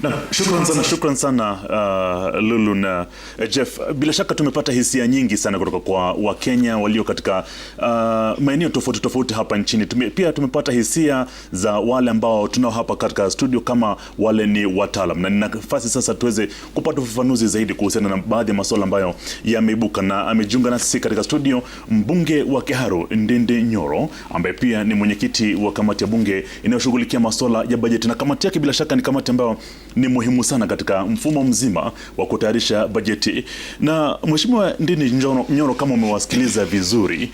Na shukran sana Lulu na Jeff. Bila shaka tumepata hisia nyingi sana kutoka kwa Wakenya walio katika maeneo tofauti hapa nchini. Pia tumepata hisia za wale ambao tunao hapa katika studio kama wale ni wataalam, na nina nafasi sasa tuweze kupata ufafanuzi zaidi kuhusiana na baadhi ya masuala ambayo yameibuka, na amejiunga nasi katika studio mbunge wa Kiharu Ndindi Nyoro, ambaye pia ni mwenyekiti wa kamati ya bunge inayoshughulikia masuala ya bajeti, na kamati yake bila shaka ni kamati ambayo ni muhimu sana katika mfumo mzima wa kutayarisha bajeti. Na Mheshimiwa Ndindi Nyoro, kama umewasikiliza vizuri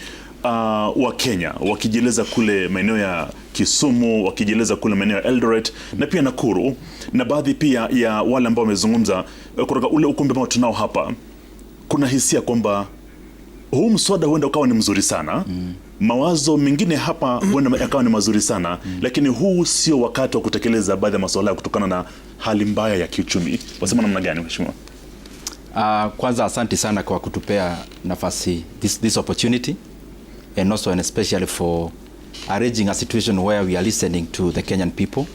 wa Kenya wakijieleza kule maeneo ya Kisumu, wakijieleza kule maeneo ya Eldoret na pia Nakuru, na baadhi pia ya wale ambao wamezungumza kutoka ule ukumbi ambao tunao hapa, kuna hisia kwamba huu mswada huenda ukawa ni mzuri sana. Mawazo mengine hapa huenda yakawa ni mazuri sana, lakini huu sio wakati wa kutekeleza baadhi ya masuala kutokana na hali mbaya ya kiuchumi. Wasema namna gani Mheshimiwa? Kwanza asante sana kwa kutupea nafasi this opportunity, and also and especially for arranging a situation where we are listening to the Kenyan people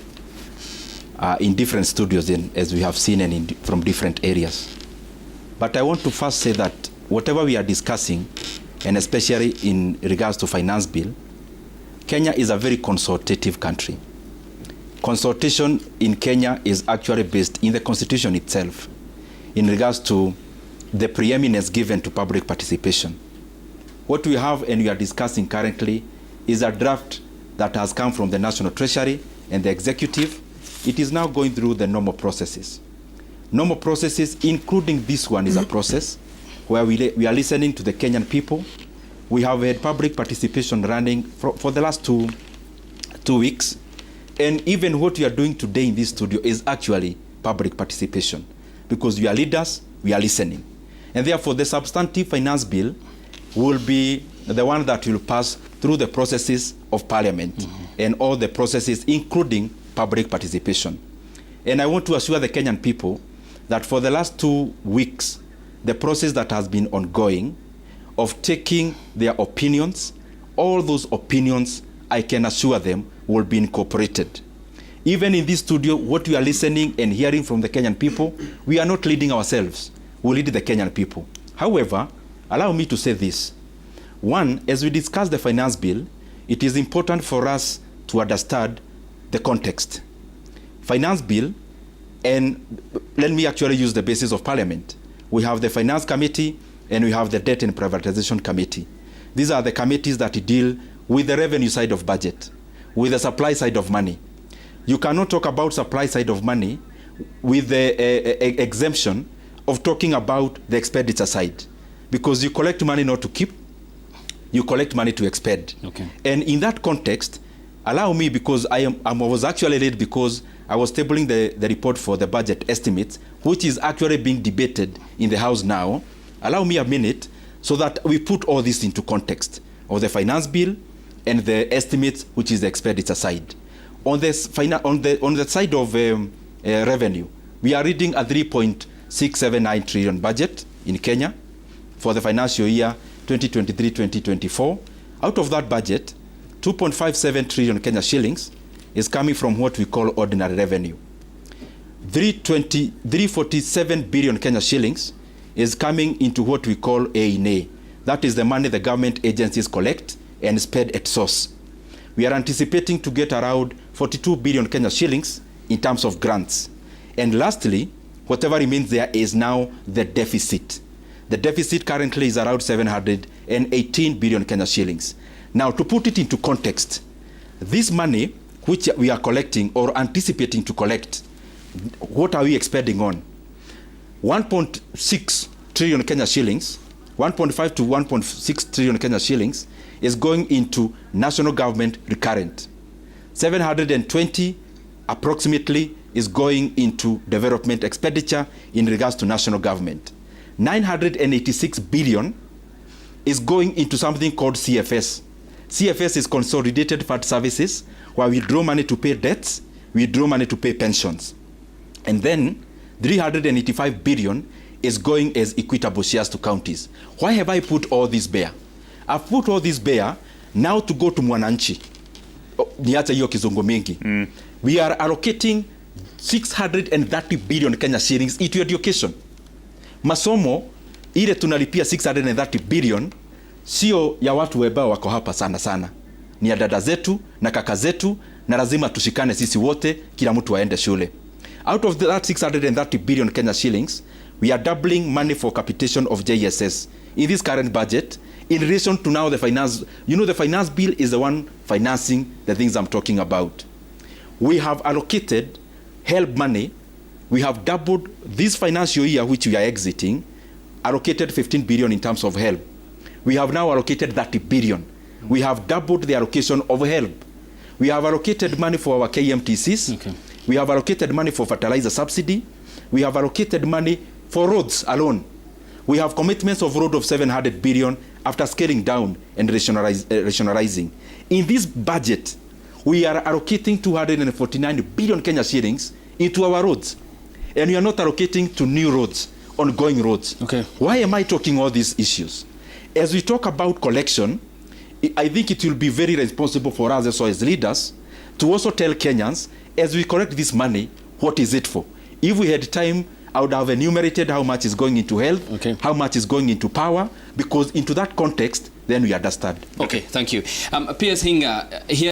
in different studios, as we have seen, and from different areas. But I want to first say that whatever we are discussing, and especially in regards to finance bill, Kenya is a very consultative country. Consultation in Kenya is actually based in the constitution itself in regards to the preeminence given to public participation. What we have and we are discussing currently is a draft that has come from the National Treasury and the Executive. It is now going through the normal processes. Normal processes, including this one, is a process where we are listening to the Kenyan people. We have had public participation running for the last two weeks. And even what we are doing today in this studio is actually public participation, because we are leaders, we are listening. And therefore, the substantive finance bill will be the one that will pass through the processes of Parliament and all the processes, including public participation. And I want to assure the Kenyan people that for the last 2 weeks, the process that has been ongoing of taking their opinions, all those opinions, I can assure them, will be incorporated. Even in this studio, what we are listening and hearing from the Kenyan people, we are not leading ourselves. We lead the Kenyan people. However, allow me to say this. One, as we discuss the finance bill, it is important for us to understand the context. Finance bill, and let me actually use the basis of Parliament. We have the Finance Committee and we have the Debt and Privatization Committee. These are the committees that deal with the revenue side of budget, with the supply side of money. You cannot talk about supply side of money with the exemption of talking about the expenditure side, because you collect money not to keep, you collect money to expend. Okay. And in that context, allow me, because I was actually late because I was tabling the report for the budget estimates, which is actually being debated in the House now. Allow me a minute so that we put all this into context of the finance bill and the estimates, which is the expenditure side. On the side of revenue, we are reading a 3.679 trillion budget in Kenya for the financial year 2023-2024. Out of that budget, 2.57 trillion Kenya shillings is coming from what we call ordinary revenue. 347 billion Kenya shillings is coming into what we call A&A. That is the money the government agencies collect and spend at source. We are anticipating to get around 42 billion Kenya shillings in terms of grants. And lastly, whatever remains there is now the deficit. The deficit currently is around 718 billion Kenya shillings. Now, to put it into context, this money which we are collecting or anticipating to collect, what are we expending on? 1.6 trillion Kenya shillings, 1.5 to 1.6 trillion Kenya shillings is going into national government recurrent. 720 approximately is going into development expenditure in regards to national government. 986 billion is going into something called CFS. CFS is Consolidated Fund Services, where we draw money to pay debts, we draw money to pay pensions. And then 385 billion is going as equitable shares to counties. Why have I put all this bare? I've put all this bare now to go to mwananchi. Niacha hiyo kizungu mingi. We are allocating 630 billion Kenya shillings into education. Masomo ile tunalipia 630 billion sio ya watu ambao wako hapa sana sana, ni ya dada zetu na kaka zetu, na lazima tushikane sisi wote, kila mtu aende shule. Out of that 630 billion Kenya shillings, we are doubling money for capitation of JSS in this current budget in relation to now the finance. You know, the finance bill is the one financing the things I'm talking about. We have allocated help money. We have doubled this financial year which we are exiting, allocated 15 billion in terms of help. We have now allocated 30 billion. We have doubled the allocation of help. We have allocated money for our KMTCs. Okay. We have allocated money for fertilizer subsidy. We have allocated money for roads alone. We have commitments of road of 700 billion after scaling down and rationalizing. In this budget, we are allocating 249 billion Kenya shillings into our roads. And we are not allocating to new roads, ongoing roads. Okay. Why am I talking all these issues? As we talk about collection, I think it will be very responsible for us as leaders to also tell Kenyans, as we collect this money, what is it for? If we had time, I would have enumerated how much is going into health, okay, how much is going into power, because into that context, then we understand. Okay, thank you. P.S. Hinga, here